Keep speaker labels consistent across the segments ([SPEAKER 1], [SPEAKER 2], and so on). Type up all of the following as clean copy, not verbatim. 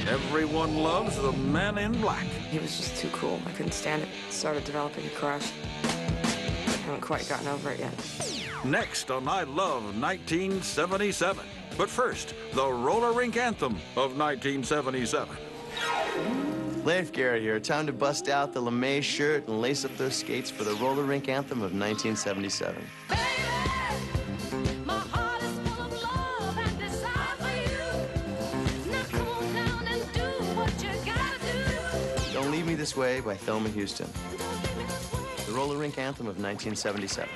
[SPEAKER 1] And everyone loves the Men in Black.
[SPEAKER 2] He was just too cool. I couldn't stand it. Started developing a crush. Haven't quite gotten over it yet.
[SPEAKER 1] Next on I Love 1977. But first, the roller rink anthem of 1977.
[SPEAKER 3] Leif Garrett here. Time to bust out the lame shirt and lace up those skates for the roller rink anthem of 1977. Don't Leave Me This Way by Thelma Houston. The roller rink anthem of 1977.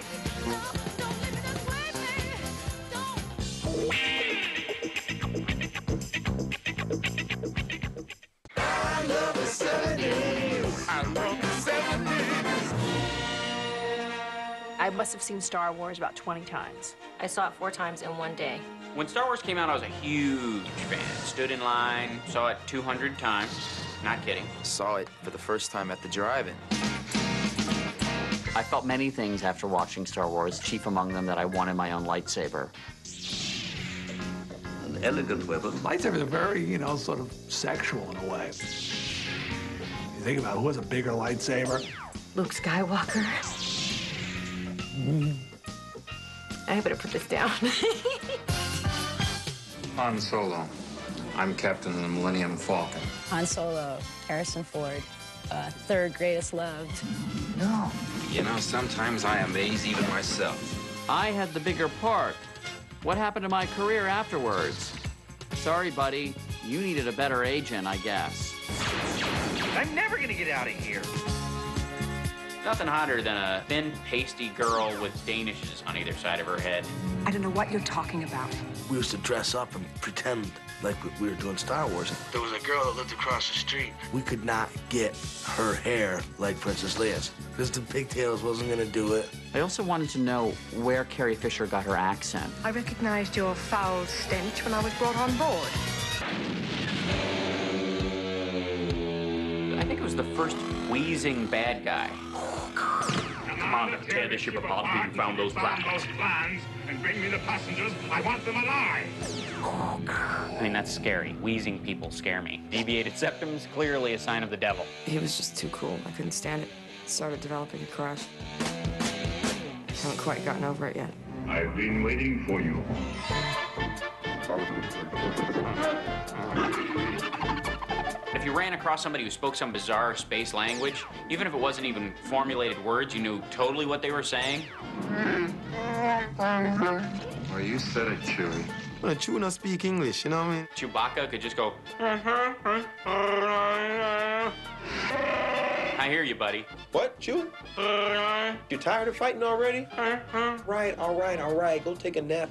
[SPEAKER 3] I love the 70s. I love the 70s.
[SPEAKER 4] I must have seen Star Wars about 20 times.
[SPEAKER 5] I saw it 4 times in one day.
[SPEAKER 6] When Star Wars came out, I was a huge fan. Stood in line, saw it 200 times. Not kidding.
[SPEAKER 7] Saw it for the first time at the drive-in.
[SPEAKER 8] I felt many things after watching Star Wars, chief among them that I wanted my own lightsaber.
[SPEAKER 9] An elegant weapon.
[SPEAKER 10] Lightsabers are very, you know, sort of sexual in a way. You think about who has a bigger lightsaber?
[SPEAKER 2] Luke Skywalker. I better put this down.
[SPEAKER 11] Han Solo. I'm captain of the Millennium Falcon.
[SPEAKER 12] Han Solo, Harrison Ford, third greatest loved.
[SPEAKER 7] No. You know, sometimes I amaze even myself.
[SPEAKER 8] I had the bigger part. What happened to my career afterwards? Sorry, buddy. You needed a better agent, I guess.
[SPEAKER 13] I'm never gonna get out of here.
[SPEAKER 6] Nothing hotter than a thin, pasty girl with Danishes on either side of her head.
[SPEAKER 4] I don't know what you're talking about.
[SPEAKER 9] We used to dress up and pretend like we were doing Star Wars. There was a girl that lived across the street. We could not get her hair like Princess Leia's because the pigtails wasn't gonna do it.
[SPEAKER 8] I also wanted to know where Carrie Fisher got her accent.
[SPEAKER 4] I recognized your foul stench when I was brought on board.
[SPEAKER 6] I think it was the first wheezing bad guy. Come on, let's tear this ship apart till you found those plans.
[SPEAKER 13] And bring me the passengers. I want them alive.
[SPEAKER 6] I mean, that's scary. Wheezing people scare me. Deviated septum's clearly a sign of the devil.
[SPEAKER 2] He was just too cool. I couldn't stand it. Started developing a crush. Haven't quite gotten over it yet.
[SPEAKER 13] I've been waiting for you.
[SPEAKER 6] If you ran across somebody who spoke some bizarre space language, even if it wasn't even formulated words, you knew totally what they were saying.
[SPEAKER 11] Well, you said it, Chewie.
[SPEAKER 3] Well, Chewie not speak English, you know what I mean?
[SPEAKER 6] Chewbacca could just go, I hear you, buddy.
[SPEAKER 14] What, Chewie? You tired of fighting already? Right, all right. Go take a nap.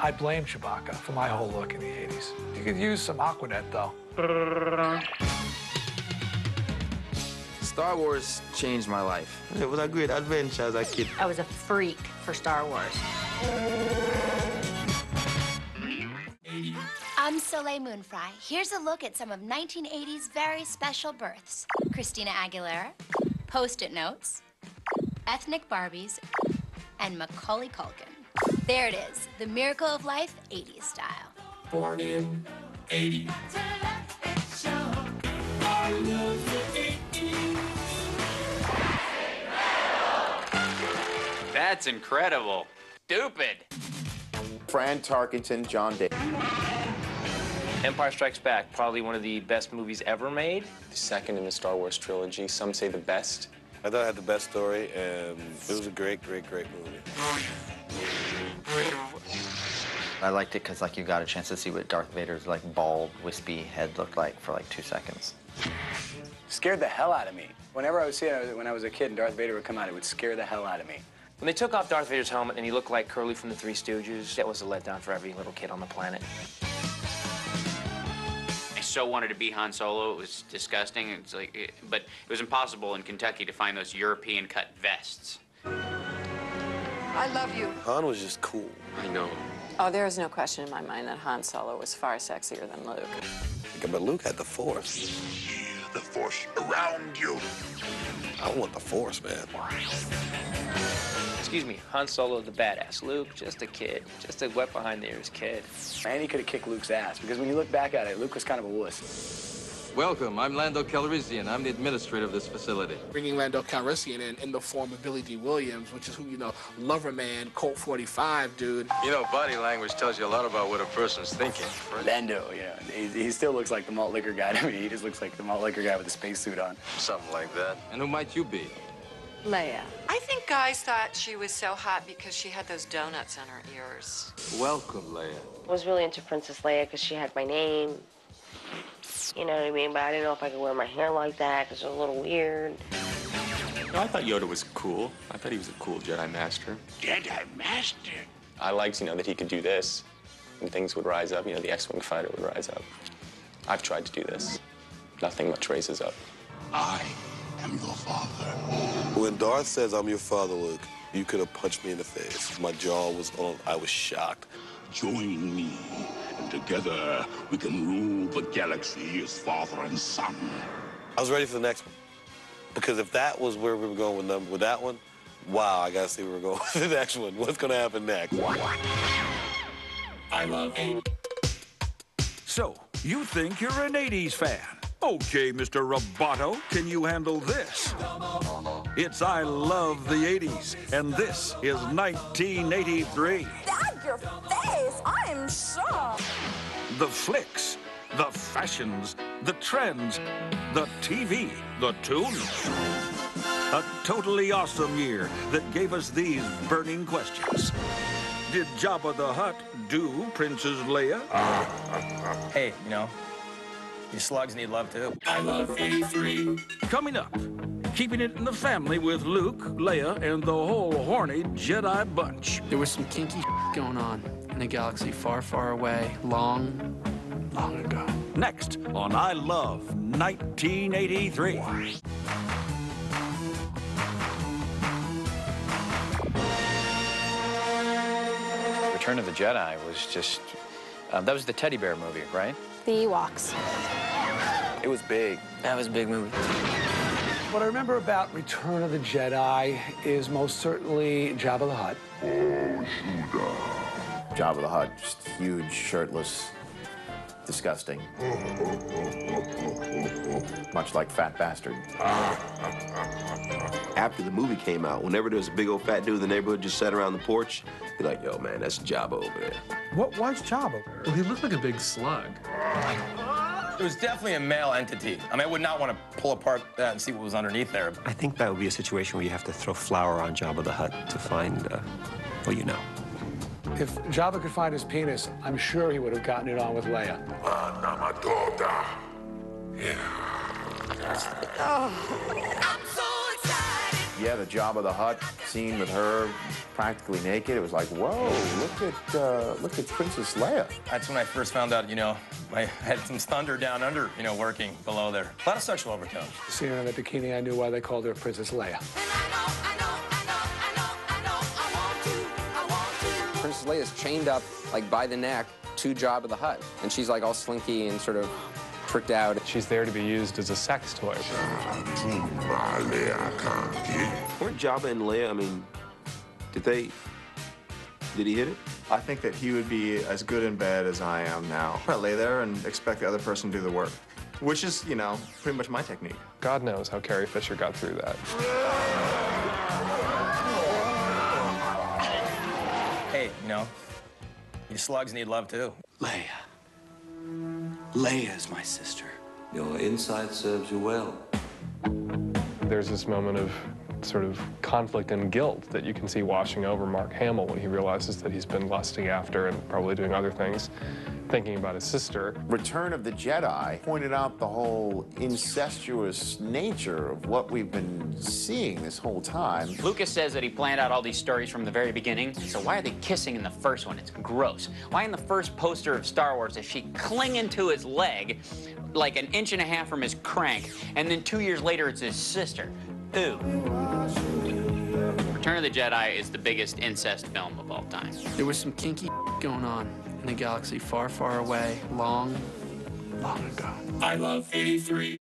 [SPEAKER 10] I blame Chewbacca for my whole look in the 80s. You could use some Aquanet, though.
[SPEAKER 7] Star Wars changed my life.
[SPEAKER 3] It was a great adventure as a kid.
[SPEAKER 5] I was a freak for Star Wars.
[SPEAKER 15] I'm Soleil Moonfry. Here's a look at some of 1980's very special births. Christina Aguilera, Post-it Notes, Ethnic Barbies, and Macaulay Culkin. There it is, the miracle of life, 80s style.
[SPEAKER 9] Born in 80.
[SPEAKER 6] That's incredible. Stupid.
[SPEAKER 16] Fran Tarkenton, John Day.
[SPEAKER 17] Empire Strikes Back, probably one of the best movies ever made.
[SPEAKER 18] The second in the Star Wars trilogy, some say the best.
[SPEAKER 19] I thought it had the best story, and it was a great movie.
[SPEAKER 20] I liked it because, like, you got a chance to see what Darth Vader's, like, bald, wispy head looked like for, like, 2 seconds.
[SPEAKER 6] Scared the hell out of me. Whenever I would see it, when I was a kid and Darth Vader would come out, it would scare the hell out of me.
[SPEAKER 17] When they took off Darth Vader's helmet and he looked like Curly from the Three Stooges, that was a letdown for every little kid on the planet.
[SPEAKER 6] I so wanted to be Han Solo. It was disgusting. It's like, but it was impossible in Kentucky to find those European-cut vests.
[SPEAKER 4] I love you.
[SPEAKER 19] Han was just cool.
[SPEAKER 16] I know.
[SPEAKER 3] Oh, there is no question in my mind that Han Solo was far sexier than Luke.
[SPEAKER 19] But Luke had the Force.
[SPEAKER 9] Feel the Force around you.
[SPEAKER 19] I want the Force, man.
[SPEAKER 17] Excuse me, Han Solo the badass. Luke, just a kid. Just a wet behind the ears kid.
[SPEAKER 14] And he could have kicked Luke's ass, because when you look back at it, Luke was kind of a wuss.
[SPEAKER 21] Welcome, I'm Lando Calrissian. I'm the administrator of this facility.
[SPEAKER 22] Bringing Lando Calrissian in the form of Billy D. Williams, which is who, you know, Lover Man, Colt 45, dude.
[SPEAKER 21] You know, body language tells you a lot about what a person's thinking.
[SPEAKER 14] Lando, he still looks like the malt liquor guy to me. He just looks like the malt liquor guy with a spacesuit on.
[SPEAKER 21] Something like that. And who might you be?
[SPEAKER 23] Leia. I think guys thought she was so hot because she had those donuts on her ears.
[SPEAKER 21] Welcome, Leia.
[SPEAKER 24] I was really into Princess Leia because she had my name. You know what I mean? But I didn't know if I could wear my hair like that because it was a little weird.
[SPEAKER 18] I thought Yoda was cool. I thought he was a cool Jedi Master.
[SPEAKER 13] Jedi Master?
[SPEAKER 18] I liked, that he could do this and things would rise up. The X-Wing fighter would rise up. I've tried to do this. Nothing much raises up.
[SPEAKER 13] I am your father.
[SPEAKER 19] When Darth says I'm your father, Luke, you could have punched me in the face. My jaw was on. I was shocked.
[SPEAKER 13] Join me, and together we can rule the galaxy as father and son.
[SPEAKER 19] I was ready for the next one. Because if that was where we were going with that one, wow, I gotta see where we're going with the next one. What's gonna happen next?
[SPEAKER 13] I love you.
[SPEAKER 1] So, you think you're an 80s fan? Okay, Mr. Roboto, can you handle this? It's I Love the 80s, and this is 1983.
[SPEAKER 25] Dad, your face! I'm shocked.
[SPEAKER 1] The flicks, the fashions, the trends, the TV, the tunes. A totally awesome year that gave us these burning questions. Did Jabba the Hutt do Princess Leia?
[SPEAKER 17] Hey, your slugs need love too.
[SPEAKER 13] I love 83.
[SPEAKER 1] Coming up, keeping it in the family with Luke, Leia, and the whole horny Jedi bunch.
[SPEAKER 22] There was some kinky going on in a galaxy far, far away, long ago.
[SPEAKER 1] Next on I Love 1983.
[SPEAKER 26] Return of the Jedi was just, that was the teddy bear movie, right?
[SPEAKER 12] The Ewoks.
[SPEAKER 16] It was big.
[SPEAKER 17] That was a big movie.
[SPEAKER 10] What I remember about Return of the Jedi is most certainly Jabba the Hutt.
[SPEAKER 16] Jabba the Hutt, just huge, shirtless, disgusting. Much like Fat Bastard.
[SPEAKER 14] After the movie came out, whenever there was a big old fat dude in the neighborhood just sat around the porch, you're like, yo, man, that's Jabba over there.
[SPEAKER 10] Why's Jabba?
[SPEAKER 27] Well, he looked like a big slug.
[SPEAKER 17] It was definitely a male entity. I would not want to pull apart that and see what was underneath there.
[SPEAKER 14] I think that would be a situation where you have to throw flour on Jabba the Hutt to find, well, you know.
[SPEAKER 10] If Jabba could find his penis, I'm sure he would have gotten it on with Leia.
[SPEAKER 16] Yeah, the Jabba the Hutt scene with her practically naked, it was like, whoa, look at Princess Leia.
[SPEAKER 17] That's when I first found out, I had some thunder down under, working below there. A lot of sexual overtones.
[SPEAKER 10] Seeing her in that bikini, I knew why they called her Princess Leia.
[SPEAKER 28] Princess Leia's chained up, by the neck to Jabba the Hutt. And she's, all slinky and sort of tricked out.
[SPEAKER 11] She's there to be used as a sex toy.
[SPEAKER 14] Weren't Jabba and Leia, did he hit it?
[SPEAKER 29] I think that he would be as good in bed as I am now. I lay there and expect the other person to do the work, which is, pretty much my technique.
[SPEAKER 11] God knows how Carrie Fisher got through that.
[SPEAKER 17] Hey, your slugs need love too.
[SPEAKER 30] Leia. Leia's my sister. Your inside serves you well.
[SPEAKER 11] There's this moment of sort of conflict and guilt that you can see washing over Mark Hamill when he realizes that he's been lusting after and probably doing other things, thinking about his sister.
[SPEAKER 16] Return of the Jedi pointed out the whole incestuous nature of what we've been seeing this whole time.
[SPEAKER 6] Lucas says that he planned out all these stories from the very beginning, so why are they kissing in the first one? It's gross. Why in the first poster of Star Wars is she clinging to his leg like an inch and a half from his crank, and then 2 years later it's his sister? Ew. Return of the Jedi is the biggest incest film of all time.
[SPEAKER 22] There was some kinky going on in a galaxy far, far away, long ago.
[SPEAKER 13] I love 83.